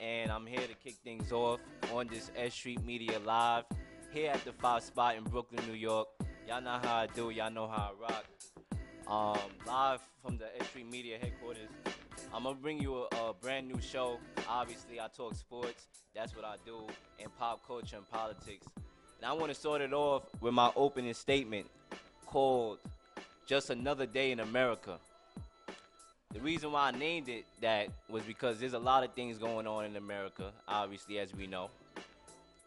and I'm here to kick things off on this S.STREET Media Live here at the 5 Spot in Brooklyn, New York. Y'all know how I do. Y'all know how I rock. Live from the S.STREET Media headquarters. I'm going to bring you a brand new show. Obviously, I talk sports. That's what I do, and pop culture and politics. And I want to start it off with my opening statement called Just Another Day in America. The reason why I named it that was because there's a lot of things going on in America, obviously, as we know.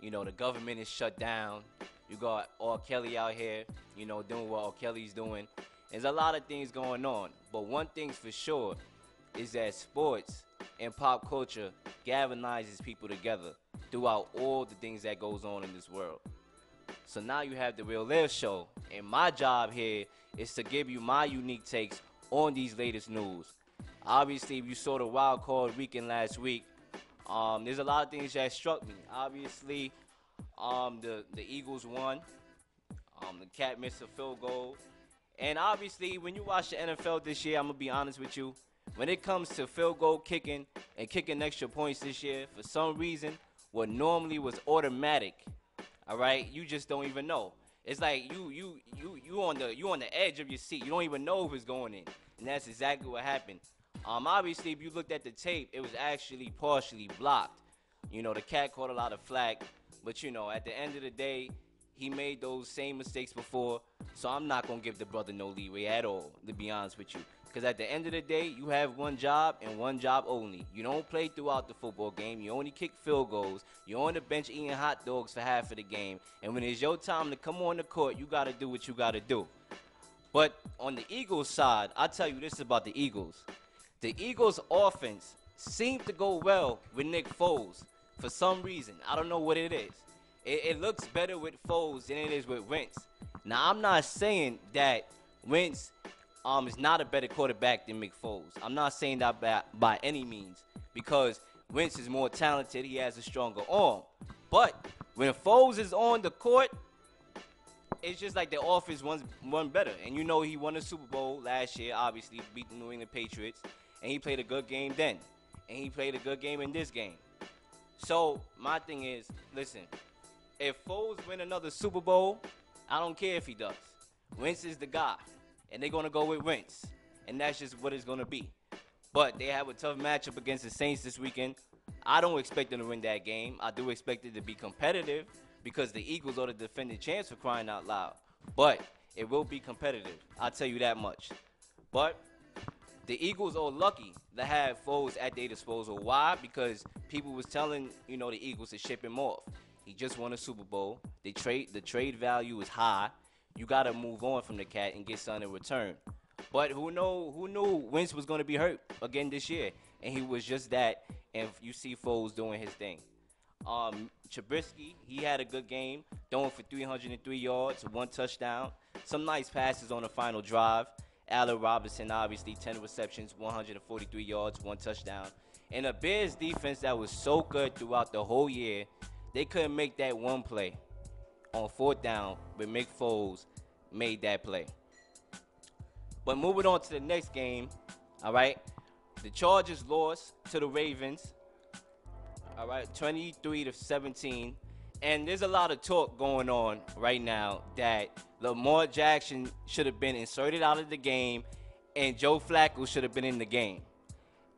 You know, the government is shut down. You got R. Kelly out here, doing what R. Kelly's doing. There's a lot of things going on. But one thing's for sure is that sports and pop culture galvanizes people together throughout all the things that goes on in this world. So now you have the Real Leel Show, and my job here is to give you my unique takes on these latest news. Obviously, if you saw the wild card weekend last week, there's a lot of things that struck me. Obviously, the Eagles won. The Cat missed a field goal. And obviously, when you watch the NFL this year, I'm going to be honest with you, when it comes to field goal kicking and kicking extra points this year, for some reason, what normally was automatic, all right, you just don't even know. It's like you on the edge of your seat. You don't even know if it's going in. And that's exactly what happened. Obviously, if you looked at the tape, it was actually partially blocked. The Cat caught a lot of flack. But, at the end of the day, he made those same mistakes before. So I'm not going to give the brother no leeway at all, to be honest with you. Because at the end of the day, you have one job and one job only. You don't play throughout the football game. You only kick field goals. You're on the bench eating hot dogs for half of the game. And when it's your time to come on the court, you got to do what you got to do. But on the Eagles side, I'll tell you this about the Eagles. The Eagles' offense seemed to go well with Nick Foles for some reason. I don't know what it is. It looks better with Foles than it is with Wentz. Now, I'm not saying that Wentz is not a better quarterback than Nick Foles. I'm not saying that by any means, because Wentz is more talented. He has a stronger arm. But when Foles is on the court, it's just like the offense won better. And he won a Super Bowl last year, obviously, beat the New England Patriots. And he played a good game then. And he played a good game in this game. So, my thing is, listen, if Foles win another Super Bowl, I don't care if he does. Wentz is the guy. And they're going to go with Wentz. And that's just what it's going to be. But they have a tough matchup against the Saints this weekend. I don't expect them to win that game. I do expect it to be competitive because the Eagles are the defending champs, for crying out loud. But it will be competitive. I'll tell you that much. But the Eagles are lucky to have Foles at their disposal. Why? Because people was telling, the Eagles to ship him off. He just won a Super Bowl. The trade value is high. You got to move on from the Cat and get something in return. But who knew Wentz was going to be hurt again this year? And he was just that. And you see Foles doing his thing. Trubisky, he had a good game, throwing for 303 yards, 1 touchdown. Some nice passes on the final drive. Allen Robinson, obviously, 10 receptions, 143 yards, 1 touchdown. And the Bears defense that was so good throughout the whole year, they couldn't make that one play on 4th down, but Mick Foles made that play. But moving on to the next game, all right, the Chargers lost to the Ravens, all right, 23-17. And there's a lot of talk going on right now that Lamar Jackson should have been inserted out of the game and Joe Flacco should have been in the game.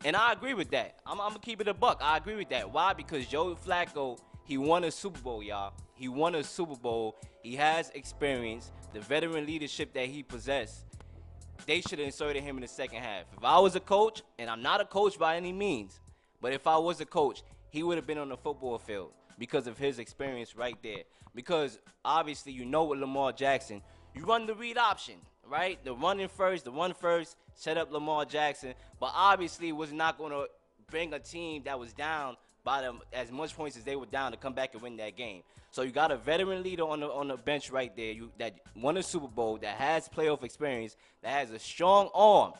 And I agree with that. I'm going to keep it a buck. I agree with that. Why? Because Joe Flacco, he won a Super Bowl, y'all. He won a Super Bowl. He has experience. The veteran leadership that he possessed, they should have inserted him in the second half. If I was a coach, and I'm not a coach by any means, but if I was a coach, he would have been on the football field because of his experience right there. Because obviously, with Lamar Jackson, you run the read option, right? The run first, set up Lamar Jackson. But obviously, it was not going to bring a team that was down by them as much points as they were down to come back and win that game. So you got a veteran leader on the bench right there that won a Super Bowl, that has playoff experience, that has a strong arm.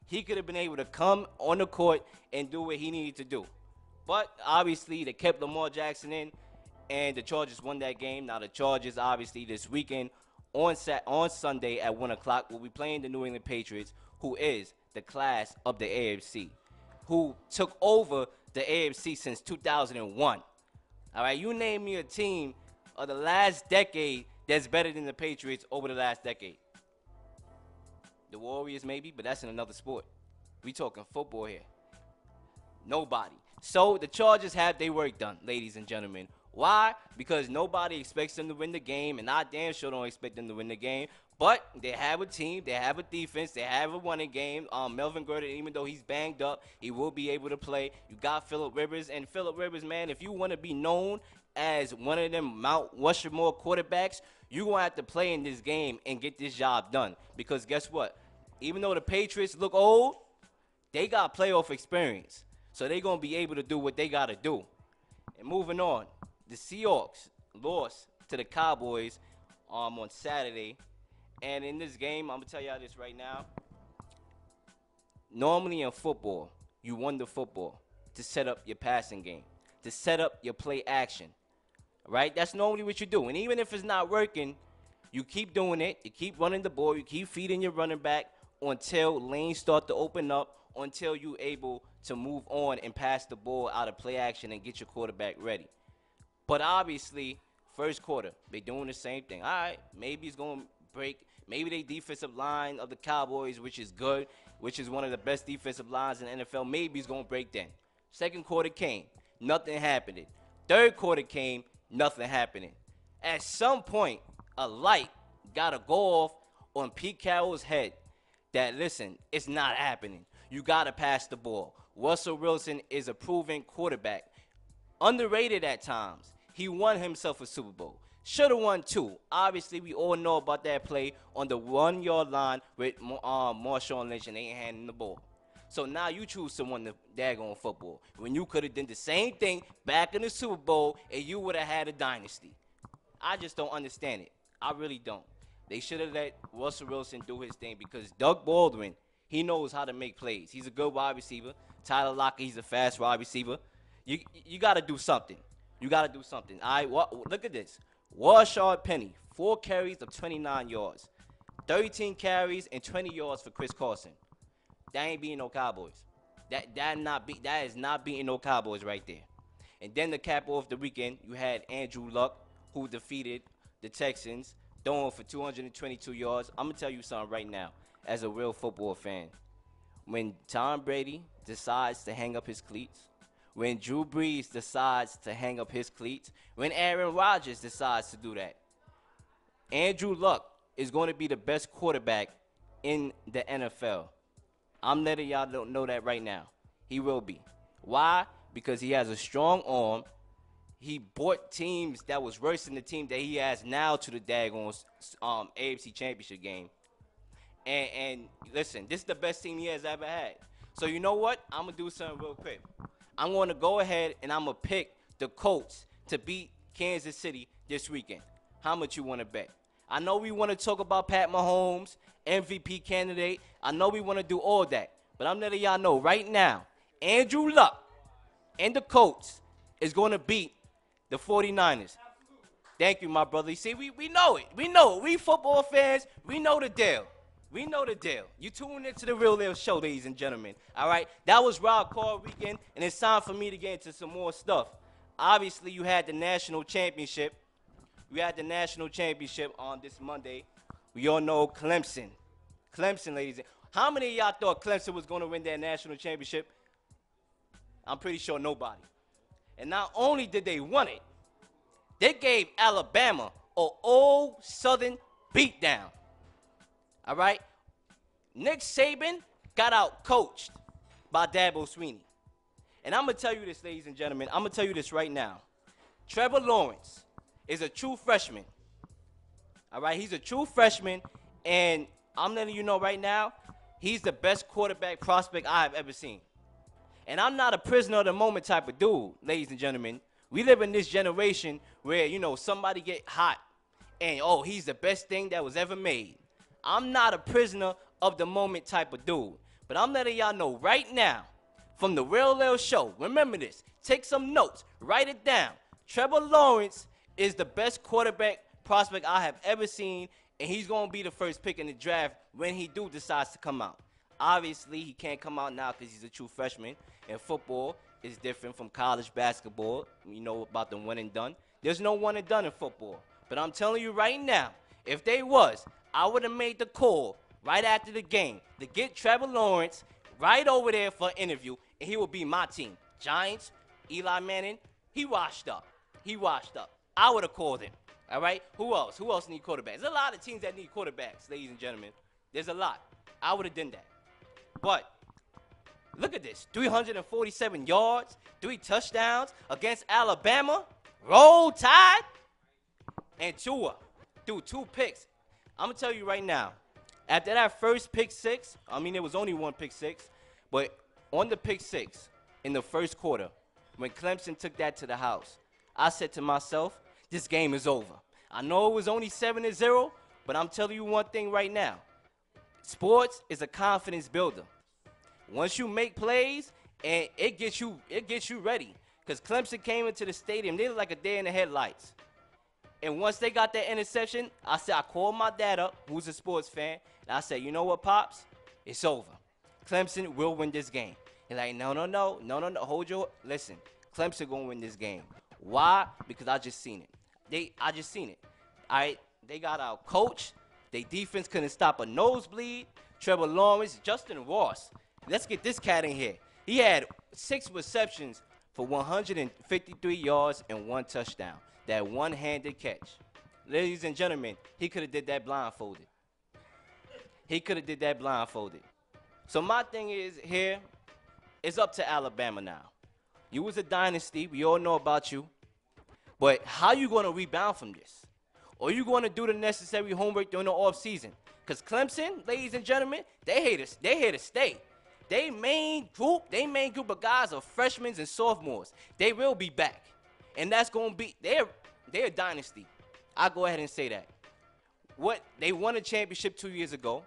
He could have been able to come on the court and do what he needed to do. But obviously, they kept Lamar Jackson in, and the Chargers won that game. Now, the Chargers, obviously, this weekend on Sunday at 1 o'clock will be playing the New England Patriots, who is the class of the AFC, who took over the AFC since 2001. All right, you name me a team of the last decade that's better than the Patriots over the last decade. The Warriors maybe, but that's in another sport. We talking football here. Nobody. So the Chargers have their work done, ladies and gentlemen. Why? Because nobody expects them to win the game, and I damn sure don't expect them to win the game. But they have a team, they have a defense, they have a running game. Melvin Gordon, even though he's banged up, he will be able to play. You got Phillip Rivers, and Phillip Rivers, man, if you want to be known as one of them Mount Rushmore quarterbacks, you're going to have to play in this game and get this job done. Because guess what? Even though the Patriots look old, they got playoff experience. So they're going to be able to do what they got to do. And moving on, the Seahawks lost to the Cowboys on Saturday. And in this game, I'm going to tell y'all this right now. Normally in football, you won the football to set up your passing game, to set up your play action, right? That's normally what you do. And even if it's not working, you keep doing it. You keep running the ball. You keep feeding your running back until lanes start to open up, until you're able to move on and pass the ball out of play action and get your quarterback ready. But obviously, first quarter, they're doing the same thing. All right, maybe it's going to break. Maybe they defensive line of the Cowboys, which is good, which is one of the best defensive lines in the NFL, maybe it's going to break then. Second quarter came. Nothing happening. Third quarter came. Nothing happening. At some point, a light got to go off on Pete Carroll's head that, listen, it's not happening. You got to pass the ball. Russell Wilson is a proven quarterback. Underrated at times. He won himself a Super Bowl. Should have won 2. Obviously, we all know about that play on the 1-yard line with Marshawn Lynch, and they ain't handing the ball. So now you choose someone to daggone football when you could have done the same thing back in the Super Bowl and you would have had a dynasty. I just don't understand it. I really don't. They should have let Russell Wilson do his thing because Doug Baldwin, he knows how to make plays. He's a good wide receiver. Tyler Lockett, he's a fast wide receiver. You got to do something. You got to do something. All right, look at this. Rashard Penny, 4 carries of 29 yards. 13 carries and 20 yards for Chris Carson. That ain't beating no Cowboys. That is not beating no Cowboys right there. And then to cap off the weekend, you had Andrew Luck, who defeated the Texans, throwing for 222 yards. I'm going to tell you something right now, as a real football fan. When Tom Brady decides to hang up his cleats, when Drew Brees decides to hang up his cleats, when Aaron Rodgers decides to do that, Andrew Luck is going to be the best quarterback in the NFL. I'm letting y'all know that right now. He will be. Why? Because he has a strong arm. He brought teams that was worse than the team that he has now to the daggone AFC Championship game. And listen, this is the best team he has ever had. So you know what? I'm going to do something real quick. I'm going to go ahead and I'm going to pick the Colts to beat Kansas City this weekend. How much you want to bet? I know we want to talk about Pat Mahomes, MVP candidate. I know we want to do all that. But I'm letting y'all know right now, Andrew Luck and the Colts is going to beat the 49ers. Thank you, my brother. You see, we know it. We know it. We football fans, we know the deal. We know the deal. You tune into the Real Leel Show, ladies and gentlemen. All right? That was Rob Call Weekend, and it's time for me to get into some more stuff. Obviously, you had the national championship. We had the national championship on this Monday. We all know Clemson. Clemson, ladies. How many of y'all thought Clemson was going to win that national championship? I'm pretty sure nobody. And not only did they win it, they gave Alabama an old Southern beatdown. All right? Nick Saban got out-coached by Dabo Swinney. And I'm going to tell you this, ladies and gentlemen. I'm going to tell you this right now. Trevor Lawrence is a true freshman. All right? He's a true freshman, and I'm letting you know right now, he's the best quarterback prospect I have ever seen. And I'm not a prisoner of the moment type of dude, ladies and gentlemen. We live in this generation where, you know, somebody get hot and, oh, he's the best thing that was ever made. I'm not a prisoner of the moment type of dude. But I'm letting y'all know right now from the Real Leel Show, remember this, take some notes, write it down. Trevor Lawrence is the best quarterback prospect I have ever seen, and he's going to be the first pick in the draft when he decides to come out. Obviously, he can't come out now because he's a true freshman in football. is different from college basketball. You know about the one and done. There's no one and done in football. But I'm telling you right now, if they was, I would have made the call right after the game to get Trevor Lawrence right over there for an interview, and he would be my team. Giants, Eli Manning, he washed up. He washed up. I would have called him. All right? Who else? Who else need quarterbacks? There's a lot of teams that need quarterbacks, ladies and gentlemen. There's a lot. I would have done that. But look at this. 347 yards, 3 touchdowns against Alabama. Roll Tide. And Tua threw 2 picks. I'm going to tell you right now, after that first pick six, I mean, there was only one pick six, but on the pick six in the first quarter, when Clemson took that to the house, I said to myself, this game is over. I know it was only 7-0, but I'm telling you one thing right now. Sports is a confidence builder. Once you make plays, and it gets you ready. Because Clemson came into the stadium, they looked like a deer in the headlights. And once they got that interception, I called my dad up, who's a sports fan, and I said, you know what, Pops? It's over. Clemson will win this game. He's like, no, hold your, listen, Clemson gonna win this game. Why? Because I just seen it. I just seen it. All right, they got our coach. Their defense couldn't stop a nosebleed. Trevor Lawrence, Justin Ross. Let's get this cat in here. He had 6 receptions for 153 yards and 1 touchdown. That one-handed catch. Ladies and gentlemen, he could have did that blindfolded. He could have did that blindfolded. So my thing is here, it's up to Alabama now. You was a dynasty. We all know about you. But how you going to rebound from this? Or you going to do the necessary homework during the offseason? Because Clemson, ladies and gentlemen, they here to stay. Their main group of guys are freshmen and sophomores. They will be back. And that's going to be, they're a dynasty. I'll go ahead and say that. They won a championship 2 years ago.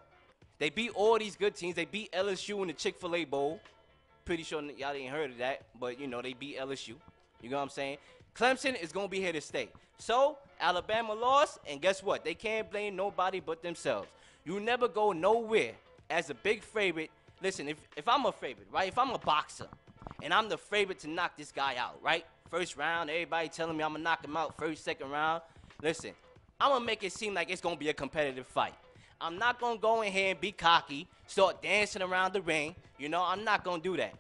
They beat all these good teams. They beat LSU in the Chick-fil-A Bowl. Pretty sure y'all ain't heard of that, but, you know, they beat LSU. You know what I'm saying? Clemson is going to be here to stay. So, Alabama lost, and guess what? They can't blame nobody but themselves. You never go nowhere as a big favorite. Listen, if I'm a favorite, right? If I'm a boxer, and I'm the favorite to knock this guy out, right? First round, everybody telling me I'm going to knock him out first, second round. Listen, I'm going to make it seem like it's going to be a competitive fight. I'm not going to go in here and be cocky, start dancing around the ring. You know, I'm not going to do that.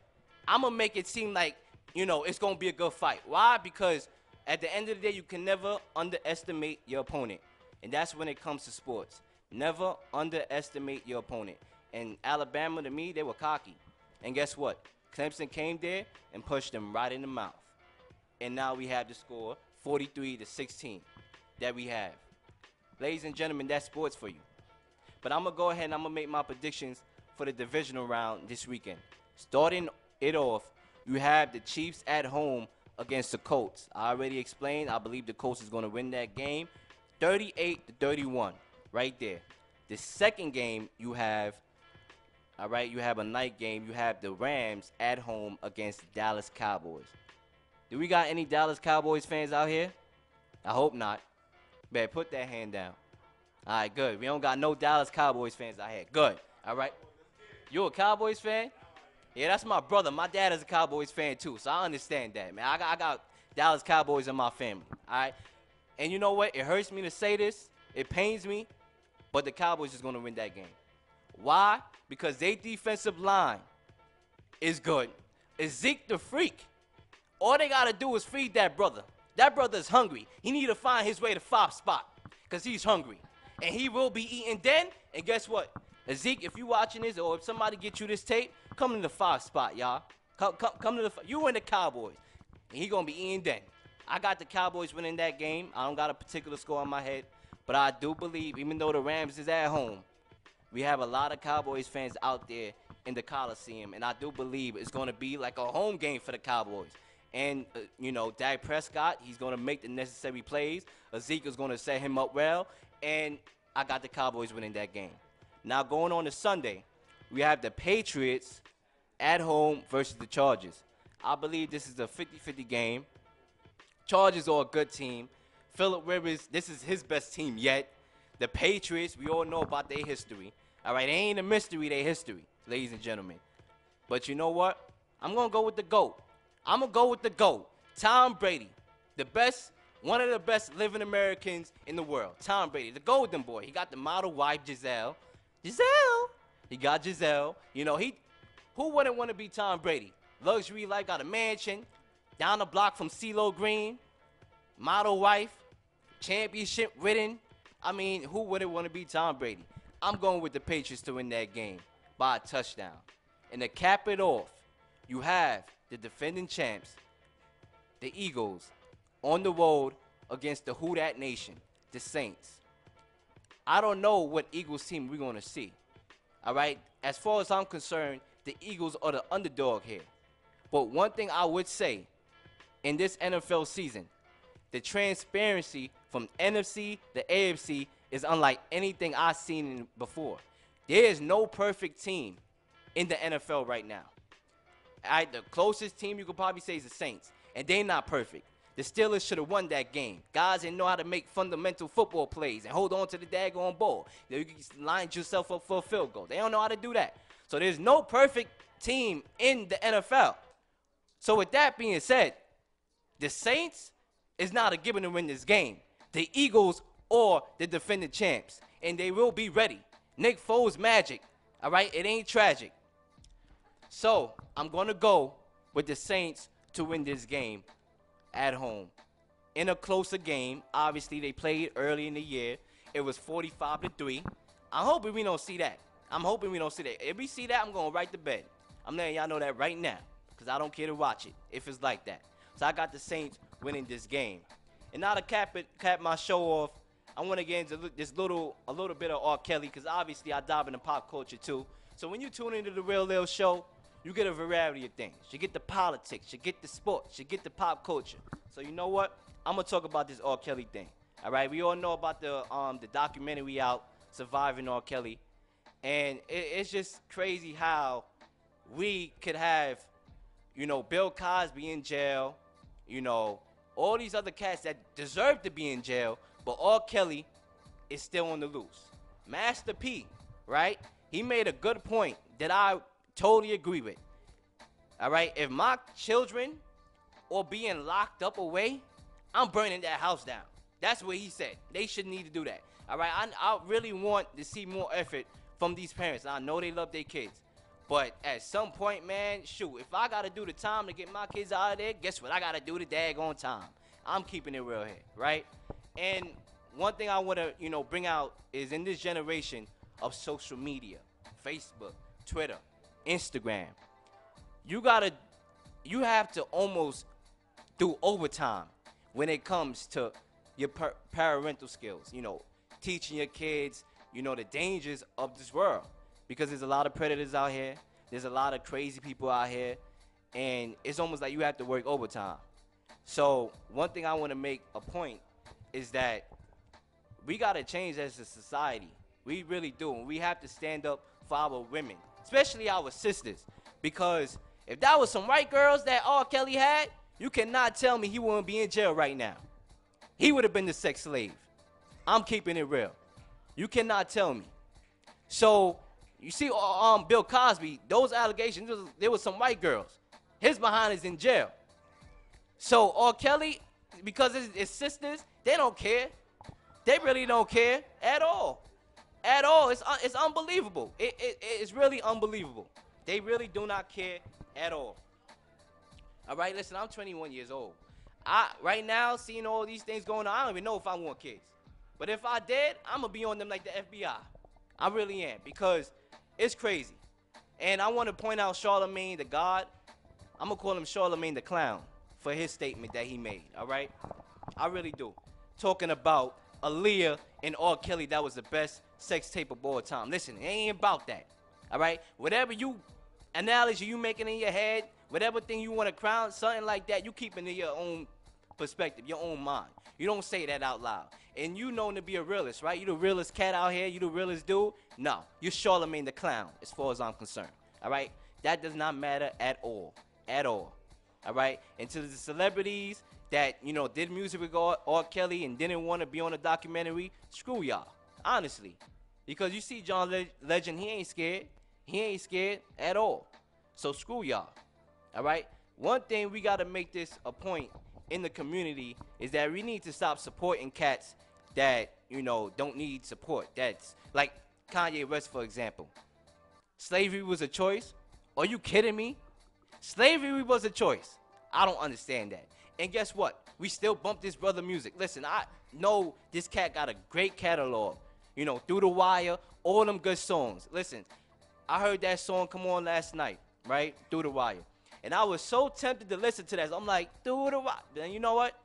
I'm going to make it seem like, you know, it's going to be a good fight. Why? Because at the end of the day, you can never underestimate your opponent. And that's when it comes to sports. Never underestimate your opponent. And Alabama, to me, they were cocky. And guess what? Clemson came there and pushed them right in the mouth. And now we have the score 43-16 that we have. Ladies and gentlemen, that's sports for you. But I'm going to go ahead and I'm going to make my predictions for the divisional round this weekend. Starting it off, you have the Chiefs at home against the Colts. I already explained. I believe the Colts is going to win that game 38-31 right there. The second game you have, all right, you have a night game. You have the Rams at home against the Dallas Cowboys. Do we got any Dallas Cowboys fans out here? I hope not. Better put that hand down. All right, good. We don't got no Dallas Cowboys fans out here. Good. All right. You a Cowboys fan? Yeah, that's my brother. My dad is a Cowboys fan, too, so I understand that, man. I got Dallas Cowboys in my family, all right? And you know what? It hurts me to say this. It pains me, but the Cowboys is going to win that game. Why? Because their defensive line is good. Is Zeke the freak? All they got to do is feed that brother. That brother is hungry. He need to find his way to 5 spot because he's hungry. And he will be eating then. And guess what? Zeke, if you watching this or if somebody get you this tape, come to the 5 spot, y'all. Come to the you and the Cowboys. And he going to be eating then. I got the Cowboys winning that game. I don't got a particular score on my head. But I do believe, even though the Rams is at home, we have a lot of Cowboys fans out there in the Coliseum. And I do believe it's going to be like a home game for the Cowboys. And, you know, Dak Prescott, he's going to make the necessary plays. Ezekiel's going to set him up well. And I got the Cowboys winning that game. Now, going on to Sunday, we have the Patriots at home versus the Chargers. I believe this is a 50-50 game. Chargers are a good team. Phillip Rivers, this is his best team yet. The Patriots, we all know about their history. All right, it ain't a mystery, their history, ladies and gentlemen. But you know what? I'm going to go with the GOAT. I'm going to go with the GOAT, Tom Brady, the best, one of the best living Americans in the world. Tom Brady, the golden boy. He got the model wife, Giselle. Giselle. He got Giselle. You know, who wouldn't want to be Tom Brady? Luxury life, got a mansion, down the block from CeeLo Green, model wife, championship ridden. I mean, who wouldn't want to be Tom Brady? I'm going with the Patriots to win that game by a touchdown. And to cap it off, you have the defending champs, the Eagles, on the road against the Who Dat Nation, the Saints. I don't know what Eagles team we're going to see. All right? As far as I'm concerned, the Eagles are the underdog here. But one thing I would say in this NFL season, the transparency from NFC to AFC is unlike anything I've seen before. There is no perfect team in the NFL right now. The closest team you could probably say is the Saints, and they're not perfect. The Steelers should have won that game. Guys didn't know how to make fundamental football plays and hold on to the daggone ball. You can line yourself up for a field goal. They don't know how to do that. So there's no perfect team in the NFL. So with that being said, the Saints is not a given to win this game. The Eagles or the defending champs, and they will be ready. Nick Foles magic, all right? It ain't tragic. So I'm going to go with the Saints to win this game at home. In a closer game, obviously they played early in the year. It was 45-3. I'm hoping we don't see that. If we see that, I'm going right to bed. I'm letting y'all know that right now because I don't care to watch it if it's like that. So I got the Saints winning this game. And now to cap my show off, I want to get into a little bit of R. Kelly because obviously I dive into pop culture too. So when you tune into the Real Leel show, you get a variety of things. You get the politics, you get the sports, you get the pop culture. So you know what? I'm gonna talk about this R. Kelly thing. All right, we all know about the documentary out, Surviving R. Kelly, and it's just crazy how we could have, you know, Bill Cosby in jail, you know, all these other cats that deserve to be in jail, but R. Kelly is still on the loose. Master P, right? He made a good point that I totally agree with. All right, if my children are being locked up away, I'm burning that house down. That's what he said. They shouldn't need to do that. All right, I really want to see more effort from these parents. I know they love their kids, but at some point, man, shoot, if I got to do the time to get my kids out of there, guess what? I got to do the daggone time. I'm keeping it real here, right? And one thing I want to, you know, bring out is in this generation of social media, Facebook, Twitter, Instagram, you have to almost do overtime when it comes to your parental skills, you know, teaching your kids, you know, the dangers of this world, because there's a lot of predators out here, there's a lot of crazy people out here, and it's almost like you have to work overtime. So one thing I want to make a point is that we got to change as a society. We really do. And we have to stand up for our women, especially our sisters, because if that was some white girls that R. Kelly had, you cannot tell me he wouldn't be in jail right now. He would have been the sex slave. I'm keeping it real. You cannot tell me. So you see, Bill Cosby, those allegations, there was some white girls. His behind is in jail. So R. Kelly, because his sisters, they don't care. They really don't care at all. At all. It's unbelievable. It's really unbelievable. They really do not care at all. All right, listen, I'm 21 years old. Right now, seeing all these things going on, I don't even know if I want kids. But if I did, I'm going to be on them like the FBI. I really am, because it's crazy. And I want to point out Charlemagne the God. I'm going to call him Charlemagne the Clown for his statement that he made, all right? I really do. Talking about Aaliyah and R. Kelly, that was the best sex tape of all time. Listen, it ain't about that, all right? Whatever analogy you making in your head, whatever thing you want to crown, something like that, you keep it in your own perspective, your own mind. You don't say that out loud. And you known to be a realist, right? You the realest cat out here. You the realest dude. No, you're Charlemagne the Clown, as far as I'm concerned, all right? That does not matter at all, all right? And to the celebrities that, you know, did music with R. Kelly and didn't want to be on a documentary, screw y'all, honestly. Because you see John Legend, he ain't scared. He ain't scared at all. So screw y'all, all right? one thing we got to make this a point in the community is that we need to stop supporting cats that, don't need support. That's like Kanye West, for example. Slavery was a choice? Are you kidding me? Slavery was a choice. I don't understand that. And guess what? We still bump this brother music. Listen, I know this cat got a great catalog. Through the Wire, all them good songs. Listen, I heard that song come on last night, right? Through the Wire. And I was so tempted to listen to that. So I'm like, Through the Wire. Then you know what?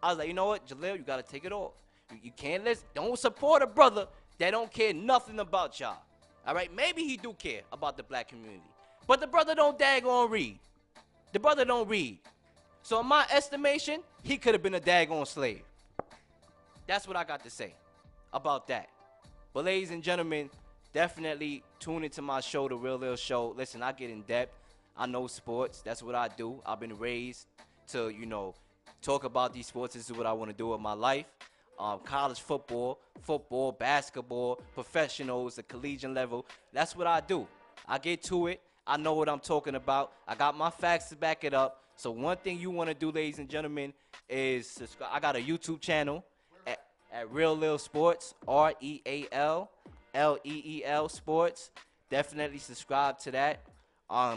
I was like, you know what, Jaleel, you got to take it off. You can't listen. Don't support a brother that don't care nothing about y'all. All right? Maybe he do care about the black community. But the brother don't daggone read. The brother don't read. So in my estimation, he could have been a daggone slave. That's what I got to say about that. But ladies and gentlemen, definitely tune into my show, The Real Leel Show. Listen, I get in depth. I know sports. That's what I do. I've been raised to, talk about these sports. This is what I want to do with my life. College football, basketball, professionals, the collegiate level. That's what I do. I get to it. I know what I'm talking about. I got my facts to back it up. So one thing you want to do, ladies and gentlemen, is subscribe. I got a YouTube channel at Real Leel Sports, REALLEEL Sports. Definitely subscribe to that.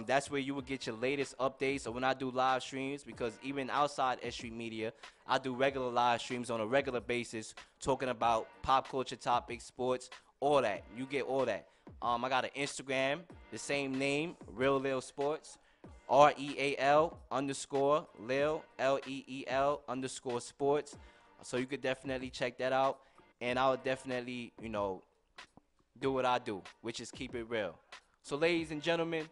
That's where you will get your latest updates. So when I do live streams, because even outside S.STREET Media, I do regular live streams on a regular basis, talking about pop culture topics, sports, all that. You get all that. I got an Instagram, the same name, Real Leel Sports, REAL_Leel, LEEL_sports. So you could definitely check that out. And I would definitely, do what I do, which is keep it real. So ladies and gentlemen,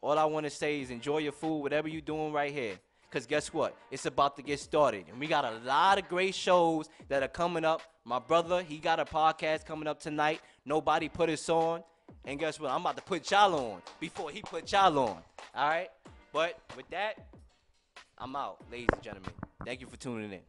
all I want to say is enjoy your food, whatever you're doing right here. Because guess what? It's about to get started. And we got a lot of great shows that are coming up. My brother, he got a podcast coming up tonight. Nobody put us on. And guess what? I'm about to put y'all on before he put y'all on. All right? But with that, I'm out, ladies and gentlemen. Thank you for tuning in.